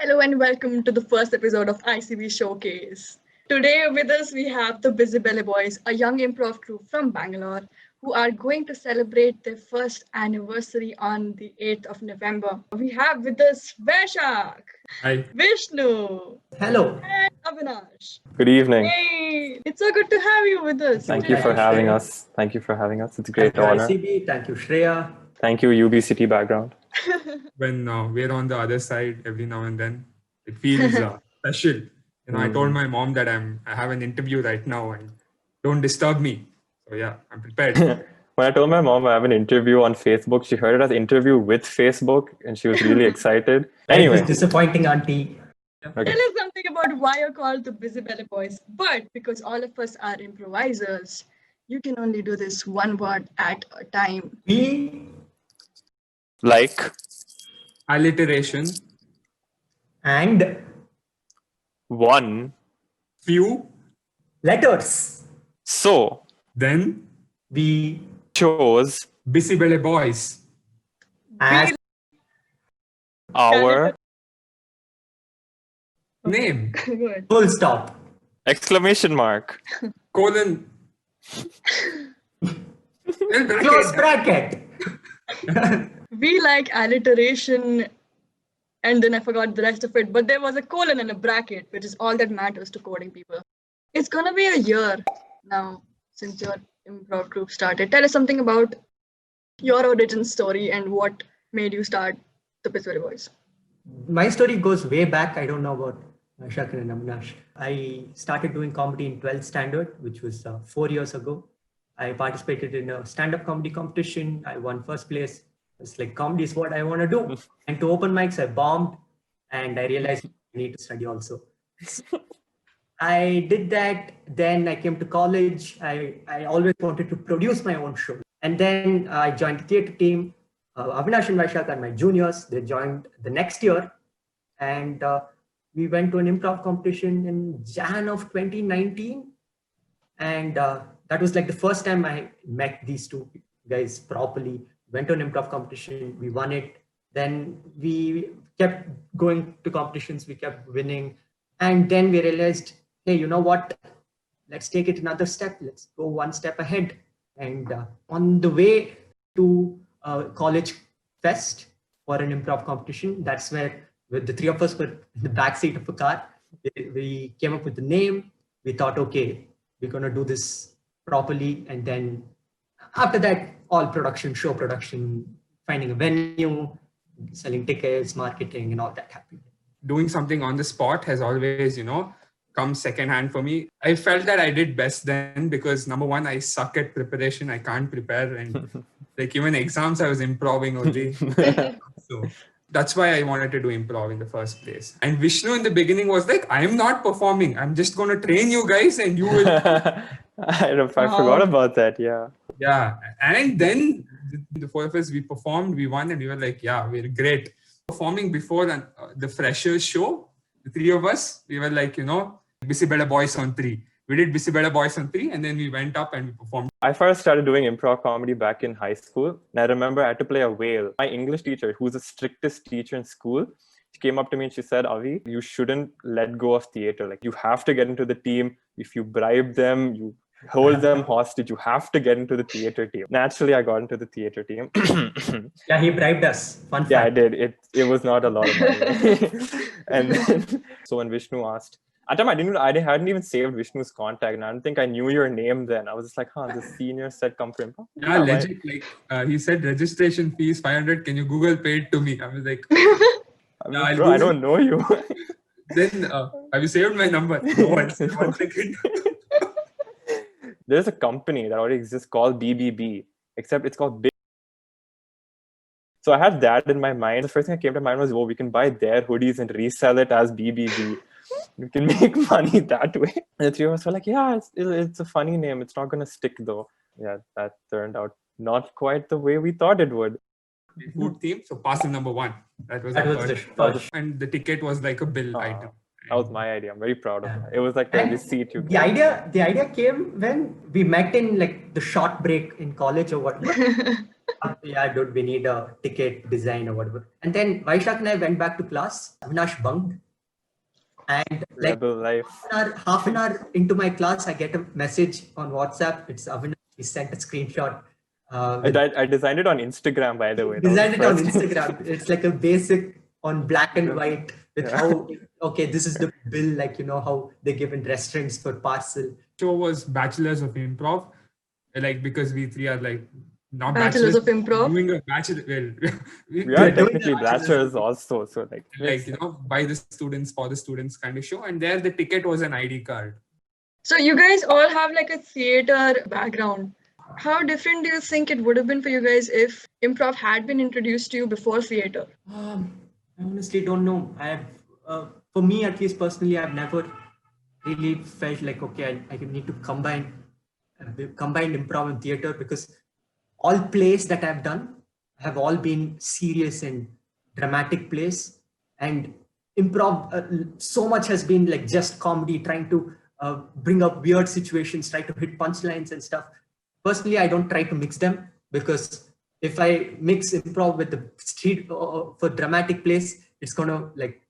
Hello and welcome to the first episode of ICB Showcase. Today with us we have the Busy Belly Boys, a young improv troupe from Bangalore who are going to celebrate their first anniversary on the 8th of November. We have with us Vaishak, Hi. Vishnu, Hello. and Avinash. Good evening. Hey, it's so good to have you with us. Thank you for having us. Thank you for having us. It's a great Thank you, honor. ICB. Thank you, Shreya. Thank you, UB City background. When we're on the other side every now and then, it feels special. I told my mom that I have an interview right now and don't disturb me. So yeah, I'm prepared. When I told my mom I have an interview on Facebook, she heard it as interview with Facebook and she was really excited. It Anyway, was disappointing, Auntie. okay. Tell us something about why you're called the Busy Belly Boys. But because all of us are improvisers, you can only do this one word at a time. We Like, Alliteration, and one, few, letters. so, then We chose Busy Belly Boys. as our Name, Good. full stop. exclamation mark. colon. Close bracket. We like alliteration, and then I forgot the rest of it, but there was a colon and a bracket, which is all that matters to coding people. It's gonna be a year now since your improv group started. Tell us something about your origin story and what made you start the Pittsburgh Boys. My story goes way back. I don't know about Shakir and Avinash. I started doing comedy in 12th standard, which was 4 years ago. I participated in a stand-up comedy competition. I won first place. It's like comedy is what I want to do. And to open mics, I bombed, and I realized I need to study also. I did that. Then I came to college. I always wanted to produce my own show. And then I joined the theater team. Avinash and Vaishak are my juniors. They joined the next year. And we went to an improv competition in Jan of 2019. And that was like the first time I met these two guys properly. Went to an improv competition. We won it. Then we kept going to competitions. We kept winning. And then we realized, hey, you know what? Let's take it another step. Let's go one step ahead. And on the way to college fest for an improv competition, that's where with the three of us were in the back seat of a car. We came up with the name. We thought, okay, we're going to do this properly. And then after that, all production, show production, finding a venue, selling tickets, marketing, and all that happened. Doing something on the spot has always, come secondhand for me. I felt that I did best then because number one, I suck at preparation. I can't prepare. And like even exams, I was improving only. So that's why I wanted to do improv in the first place. And Vishnu in the beginning was like, I am not performing. I'm just going to train you guys and you will. I forgot about that. Yeah. Yeah. And then the four of us, we performed, we won, and we were like, yeah, we're great. Performing before the freshers show, the three of us, we were like, Busy Belly Boys on 3. We did Busy Belly Boys on 3, and then we went up and we performed. I first started doing improv comedy back in high school. And I remember I had to play a whale. My English teacher, who's the strictest teacher in school, she came up to me and she said, Avi, you shouldn't let go of theater. Like, you have to get into the team. If you bribe them, you hold them hostage. You have to get into the theater team. Naturally, I got into the theater team. Yeah, he bribed us. Fun fact. Yeah, I did. It was not a lot of money. And then, so when Vishnu asked, at the time I hadn't even saved Vishnu's contact, and I don't think I knew your name then. I was just like, the senior said come for improv. Yeah, legit. Like he said, registration fees 500. Can you Google pay it to me? I was like, I don't know you. Then have you saved my number? No, one second. There's a company that already exists called BBB, except it's called Big. So I had that in my mind. The first thing that came to mind was, we can buy their hoodies and resell it as BBB. We can make money that way. And the three of us were like, yeah, it's a funny name. It's not going to stick though. Yeah, that turned out not quite the way we thought it would. Food theme, so pass in number 1. That was the first. And the ticket was like a bill item. That was my idea. I'm very proud of it. It was like the receipt you the idea came when we met in like the short break in college or whatever. Yeah, dude, we need a ticket design or whatever. And then Vaishak and I went back to class. Avinash bunked. And like Rebel life. half an hour into my class, I get a message on WhatsApp. It's Avinash. He sent a screenshot. I designed it on Instagram, by the way. Designed it on Instagram. It's like a basic on black and white with how, okay, this is the bill, like, you know, how they give in restaurants for parcel. Show was Bachelors of Improv, like because we three are like not Bachelors of Improv. doing a bachelor. Well, We Yeah, are doing technically the bachelors also, so like you know, by the students for the students kind of show, and there the ticket was an ID card. So you guys all have like a theater background. How different do you think it would have been for you guys if improv had been introduced to you before theater? I honestly don't know. For me at least personally, I've never really felt like, okay, I need to combine improv and theater, because all plays that I've done have all been serious and dramatic plays, and improv so much has been like just comedy, trying to bring up weird situations, try to hit punchlines and stuff. Personally, I don't try to mix them, because if I mix improv with the street for dramatic plays, it's gonna like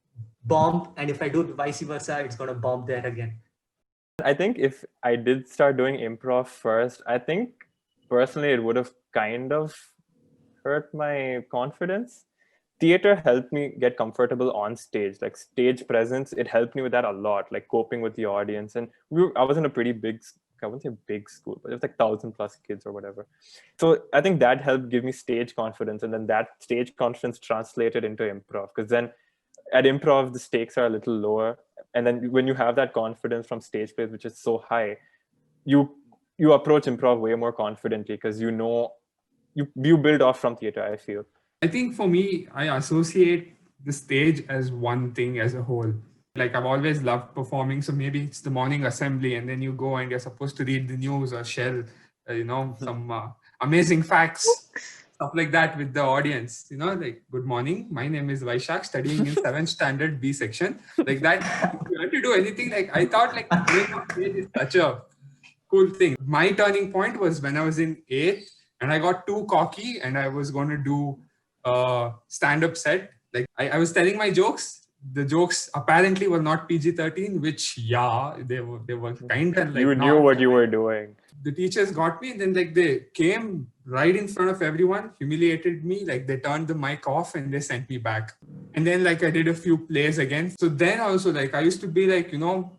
bomb, and if I do vice versa, it's gonna bomb there again. I think if I did start doing improv first, I think personally it would have kind of hurt my confidence. Theater helped me get comfortable on stage, like stage presence. It helped me with that a lot, like coping with the audience. And I was in a pretty big, I wouldn't say big school, but it was like 1,000+ kids or whatever. So I think that helped give me stage confidence. And then that stage confidence translated into improv, because then at improv, the stakes are a little lower. And then when you have that confidence from stage plays, which is so high, you approach improv way more confidently, because you know, you build off from theater, I feel. I think for me, I associate the stage as one thing as a whole. Like I've always loved performing. So maybe it's the morning assembly and then you go and you're supposed to read the news or share, some amazing facts, stuff like that with the audience. You know, like, good morning, my name is Vaishak, studying in 7th standard B section. Like that, if you had to do anything, like I thought like doing on stage is such a cool thing. My turning point was when I was in 8th and I got too cocky and I was going to do stand-up set. Like I was telling my jokes. The jokes apparently were not PG-13, which they were kind of like, you knew what you were doing. The teachers got me, and then like they came right in front of everyone, humiliated me. Like they turned the mic off and they sent me back. And then like I did a few plays again. So then also like I used to be like, you know,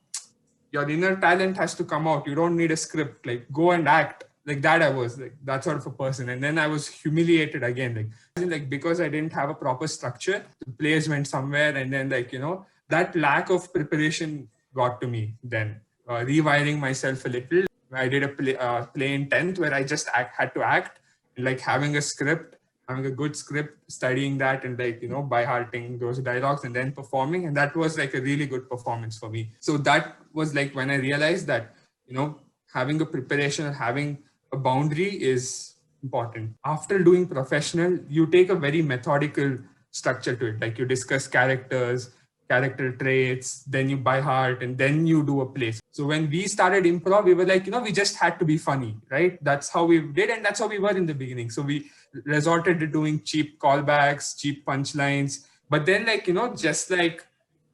your inner talent has to come out. You don't need a script. Like go and act. Like that, I was like that sort of a person. And then I was humiliated again, like because I didn't have a proper structure, the plays went somewhere. And then like, you know, that lack of preparation got to me then. Rewiring myself a little. I did a play in 10th where I just had to act, like having a script, having a good script, studying that and like, you know, by hearting those dialogues and then performing. And that was like a really good performance for me. So that was like when I realized that, you know, having a preparation and having a boundary is important. After doing professional, you take a very methodical structure to it. Like you discuss characters, character traits, then you by heart, and then you do a play. So when we started improv, we were like, you know, we just had to be funny, right? That's how we did, and that's how we were in the beginning. So we resorted to doing cheap callbacks, cheap punchlines. But then like, you know, just like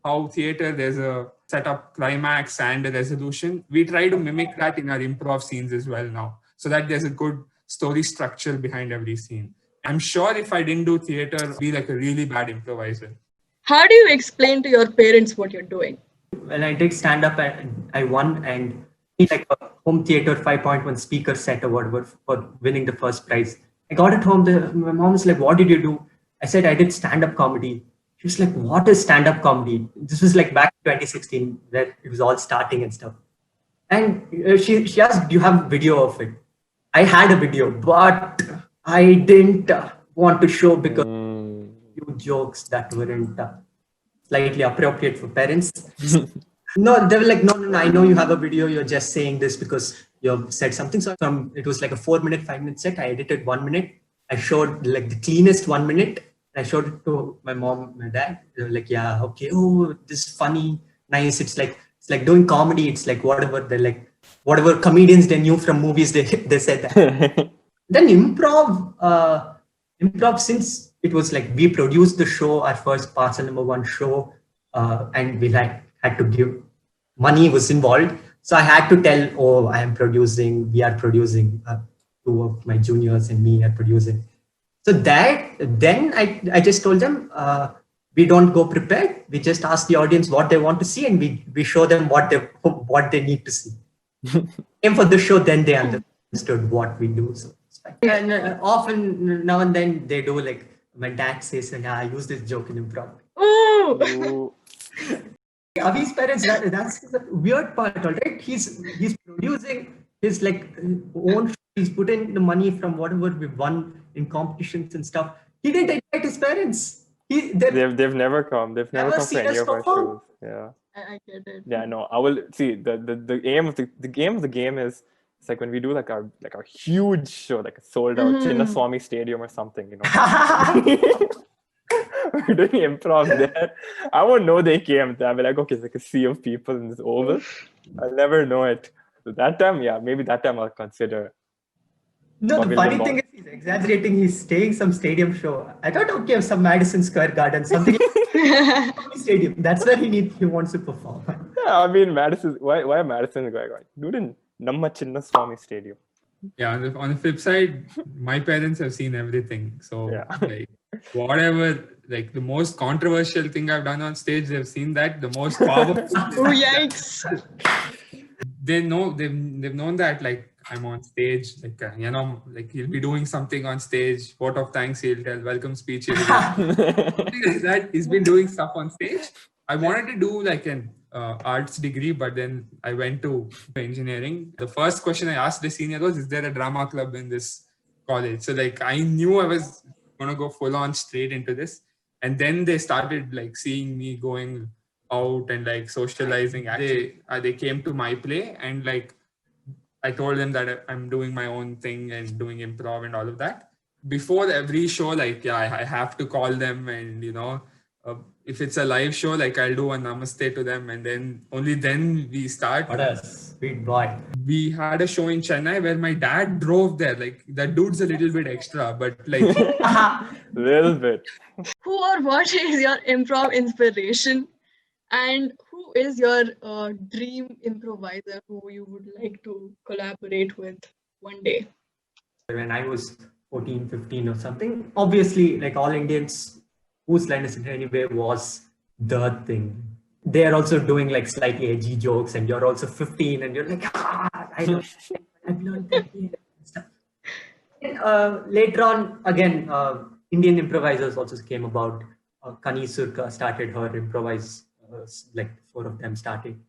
how theater, there's a setup, climax, and a resolution. We try to mimic that in our improv scenes as well now, so that there's a good story structure behind every scene. I'm sure if I didn't do theater, I'd be like a really bad improviser. How do you explain to your parents what you're doing? When I did stand up, I won, and like a home theater 5.1 speaker set or whatever for winning the first prize. I got it home. My mom was like, "What did you do?" I said, "I did stand-up comedy." She was like, "What is stand-up comedy?" This was like back in 2016, where it was all starting and stuff. And she asked, "Do you have video of it?" I had a video, but I didn't want to show because few jokes that weren't slightly appropriate for parents. No, they were like, no, I know you have a video. You're just saying this because you said something. So it was like a 4-minute, 5-minute set. I edited 1 minute. I showed like the cleanest 1 minute. I showed it to my mom, my dad. They were like, yeah, okay. Oh, this is funny, nice. It's like doing comedy. It's like whatever comedians they knew from movies. They said that. Then improv, since it was like we produced the show, our first Parcel Number One show, and we had to give money was involved. So I had to tell, oh, we are producing, two of my juniors and me are producing. So then I just told them, we don't go prepared. We just ask the audience what they want to see, and we show them what they need to see. Came for the show, then they understood what we do. So it's fine. And often now and then they do, like my dad says, I use this joke in improv. Ooh. Ooh. Avi's parents, that's the weird part, all right? He's producing his like own. He's put in the money from whatever we won in competitions and stuff. He didn't invite his parents. They've never come. They've never come for any of our shows. Yeah. I get it. Yeah, no. I will see the aim of the game is, it's like when we do like our huge show, like a sold out Chinnaswamy Stadium or something, you know. We're doing improv there. I won't know they came. I'll be like, okay, it's like a sea of people in this oval. I'll never know it. So that time, yeah, maybe that time I'll consider. No, the funny thing is he's exaggerating. He's staying some stadium show. I thought, okay, some Madison Square Garden, something stadium. That's where he wants to perform. Yeah, I mean, why Madison Square Garden? Do it in Namma Chinnaswamy Stadium. Yeah, on the flip side, my parents have seen everything. So Yeah. like whatever, like the most controversial thing I've done on stage, they've seen that. The most powerful. Oh, yikes. They've known that, like, I'm on stage, like like he'll be doing something on stage, vote of thanks he'll tell, welcome speech he'll do. Something like that. He's been doing stuff on stage. I wanted to do like an arts degree, but then I went to engineering. The first question I asked the senior was, is there a drama club in this college? So like I knew I was gonna go full on straight into this, and then they started like seeing me going out and like socializing. They came to my play, and like I told them that I'm doing my own thing and doing improv and all of that. Before every show, like, yeah, I have to call them, and if it's a live show, like I'll do a namaste to them, and then only then we start. What a sweet boy. We had a show in Chennai where my dad drove there. Like that dude's a little bit extra, but like Little bit. Who or what is your improv inspiration? And who is your dream improviser who you would like to collaborate with one day? When I was 14, 15 or something, obviously, like all Indians, Whose Line Is It Anyway was the thing. They're also doing like slightly edgy jokes, and you're also 15 and you're like, I've learned that and stuff. And, later on, again, Indian improvisers also came about. Kani Surka started her improvise, like 4 of them started.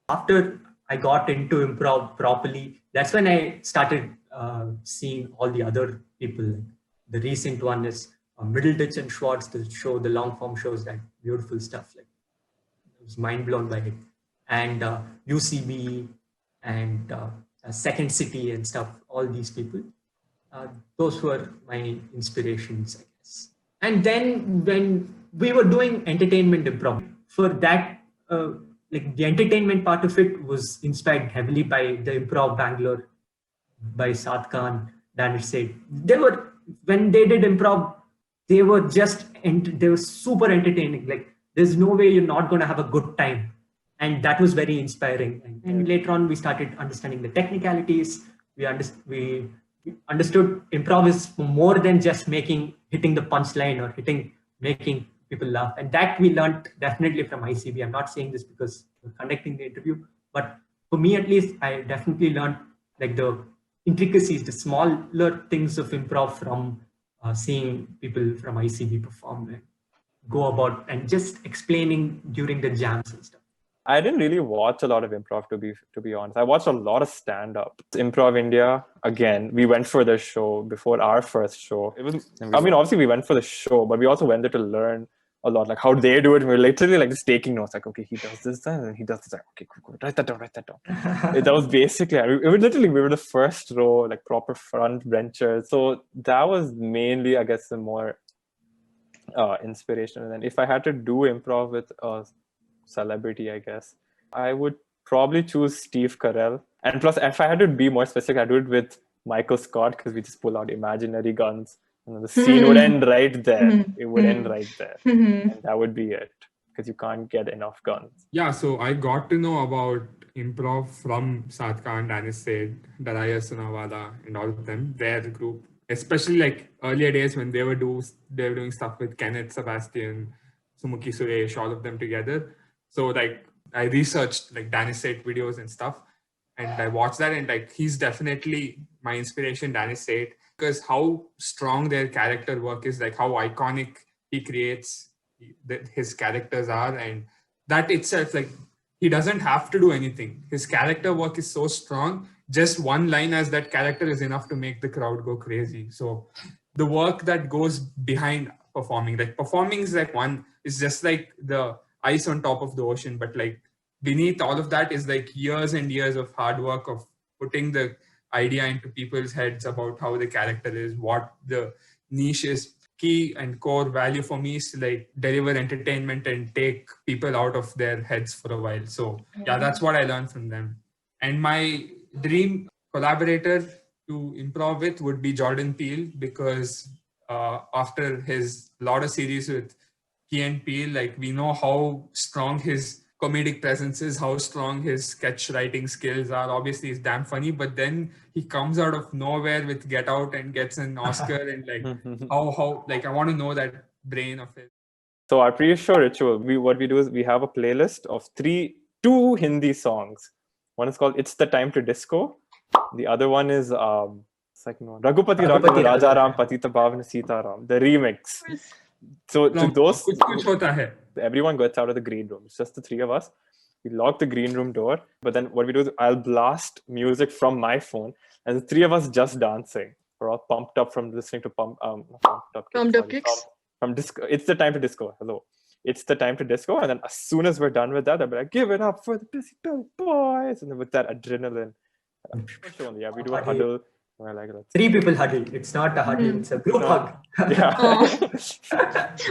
After I got into improv properly, that's when I started seeing all the other people. The recent one is Middleditch and Schwartz, the long form shows, that beautiful stuff. Like I was mind blown by it. And UCB and Second City and stuff, all these people. Those were my inspirations, I guess. And then when we were doing entertainment improv, for that, like the entertainment part of it was inspired heavily by the Improv Bangalore by Saad Khan, Danish Said. When they did improv, they were super entertaining. Like there's no way you're not going to have a good time. And that was very inspiring. And later on, we started understanding the technicalities. We understood improv is more than just hitting the punchline or making people laugh. And that we learned definitely from ICB. I'm not saying this because we're conducting the interview, but for me at least, I definitely learned like the intricacies, the smaller things of improv from seeing people from ICB perform and go about and just explaining during the jams and stuff. I didn't really watch a lot of improv, to be honest. I watched a lot of stand-up. Improv India, again, we went for the show before our first show. Obviously we went for the show, but we also went there to learn a lot, like how they do it. And we're literally like just taking notes, like, okay, he does this, and he does this. Like, okay, cool, write that down. That was basically, we were the first row, like proper front benchers. So that was mainly, I guess, the more inspirational. And if I had to do improv with a celebrity, I guess I would probably choose Steve Carell. And plus, if I had to be more specific, I'd do it with Michael Scott because we just pull out imaginary guns and then the scene would end right there. It would end right there. And that would be it because you can't get enough guns. Yeah, so I got to know about improv from Saad Khan, Danis Said, Daraya Sunawala, and all of them, their group, especially like earlier days when they were doing stuff with Kenneth Sebastian, Sumuki Suresh, all of them together. So like I researched like Danis Said videos and stuff, and I watched that, and like he's definitely my inspiration, Danis Said, because how strong their character work is, like how iconic he creates his characters are, and that itself, like he doesn't have to do anything. His character work is so strong. Just one line as that character is enough to make the crowd go crazy. So the work that goes behind performing, like performing is like one, is just like the ice on top of the ocean, but like beneath all of that is like years and years of hard work of putting the idea into people's heads about how the character is, what the niche is. Key and core value for me is to like deliver entertainment and take people out of their heads for a while. So yeah, that's what I learned from them. And my dream collaborator to improv with would be Jordan Peele, because after his Lauder series with Key and Peele, like we know how strong his comedic presence is, how strong his sketch writing skills are. Obviously he's damn funny, but then he comes out of nowhere with Get Out and gets an Oscar, and like how like I want to know that brain of it. So our pre-show ritual, what we do is we have a playlist of two Hindi songs. One is called It's the Time to Disco. The other one is second one, Raghupati Rajaram Patita Bhavana Sitaram, the remix. So to those, everyone gets out of the green room. It's just the three of us. We lock the green room door. But then what we do is I'll blast music from my phone, and the three of us just dancing. We're all pumped up from listening to Pumped Up Kicks. From disco. It's the time to disco. Hello. It's the time to disco. And then as soon as we're done with that, I'll be like, give it up for the Busy Belly Boys. And then with that adrenaline. Yeah, we do a huddle. I like that. 3 people huddle. It's not a huddle, it's a group hug. Yeah.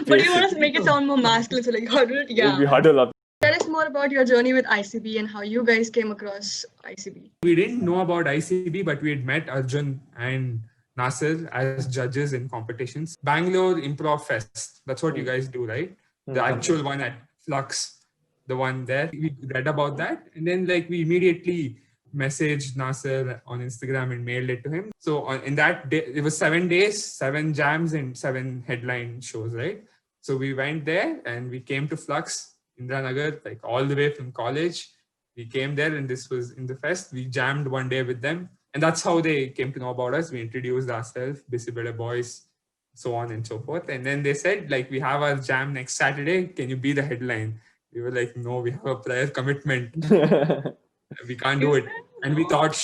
But you want to make it sound more masculine, so like huddle, yeah. We huddle up. Tell us more about your journey with ICB and how you guys came across ICB. We didn't know about ICB, but we had met Arjun and Nasir as judges in competitions. Bangalore Improv Fest. That's what you guys do, right? The actual one at Flux, the one there. We read about that, and then like we immediately messaged Nasir on Instagram and mailed it to him. So in that day, it was 7 days, 7 jams and 7 headline shows, right? So we went there and we came to Flux, Indranagar, like all the way from college. We came there, and this was in the fest. We jammed one day with them, and that's how they came to know about us. We introduced ourselves, Busy Belly Boys, so on and so forth. And then they said, like, we have our jam next Saturday. Can you be the headline? We were like, no, we have a prior commitment. We can't do it. And we thought,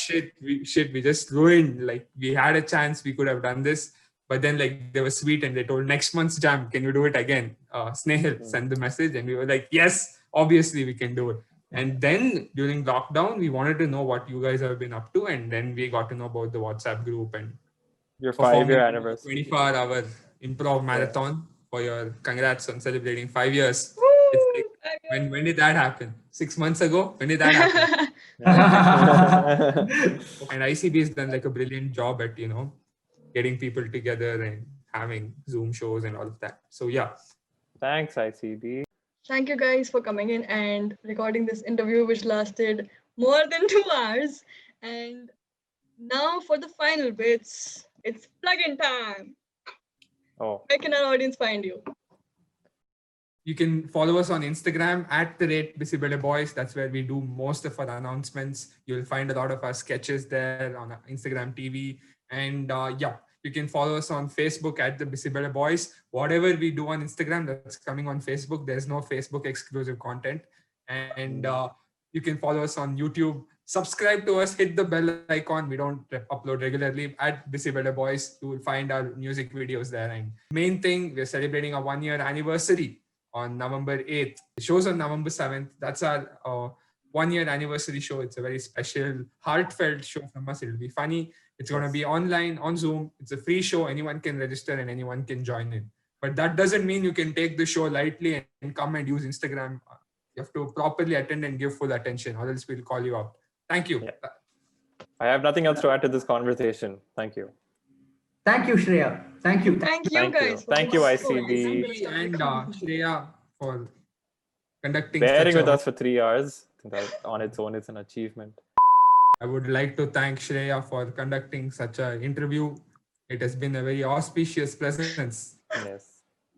we just ruined. Like, we had a chance, we could have done this. But then, like, they were sweet and they told, next month's jam, can you do it again? Snehal sent the message, and we were like, yes, obviously we can do it. And then during lockdown, we wanted to know what you guys have been up to. And then we got to know about the WhatsApp group and your 5-year anniversary. 24-hour improv marathon for your congrats on celebrating 5 years. It's like, when did that happen? 6 months ago? When did that happen? And ICB has done like a brilliant job at, getting people together and having Zoom shows and all of that. So yeah. Thanks, ICB. Thank you guys for coming in and recording this interview, which lasted more than 2 hours. And now for the final bits, it's plug-in time. Oh. Where can our audience find you? You can follow us on Instagram at @BusyBellyBoys. That's where we do most of our announcements. You'll find a lot of our sketches there on Instagram TV. And you can follow us on Facebook at the Busy Belly Boys. Whatever we do on Instagram, that's coming on Facebook. There's no Facebook exclusive content. And you can follow us on YouTube. Subscribe to us, hit the bell icon. We don't upload regularly at Busy Belly Boys. You will find our music videos there. And main thing, we're celebrating our 1-year anniversary on November 8th. The show's on November 7th. That's our 1-year anniversary show. It's a very special, heartfelt show from us. It'll be funny. It's going to be online, on Zoom. It's a free show. Anyone can register and anyone can join in. But that doesn't mean you can take the show lightly and come and use Instagram. You have to properly attend and give full attention, or else we'll call you out. Thank you. Yeah. I have nothing else to add to this conversation. Thank you. Thank you, Shreya. Thank you. Thank you Thank you. guys. for Thank you, this ICB. so And Shreya for conducting Bearing such with a- us for 3 hours, I think that on its own is an achievement. I would like to thank Shreya for conducting such an interview. It has been a very auspicious presence. Yes.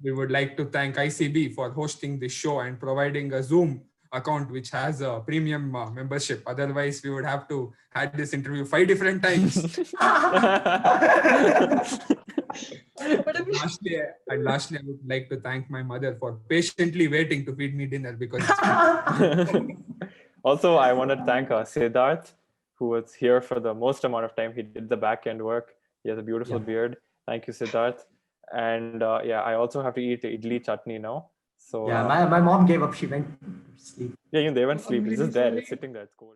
We would like to thank ICB for hosting this show and providing a Zoom account which has a premium membership. Otherwise, we would have to had this interview 5 different times. Lastly, I would like to thank my mother for patiently waiting to feed me dinner because Also, I want to thank Siddharth, who was here for the most amount of time. He did the back end work. He has a beautiful beard. Thank you, Siddharth. And I also have to eat idli chutney now. So Yeah, my mom gave up. She went to sleep. yeah, they went sleep. It's really just there. sorry. It's sitting there. It's cold.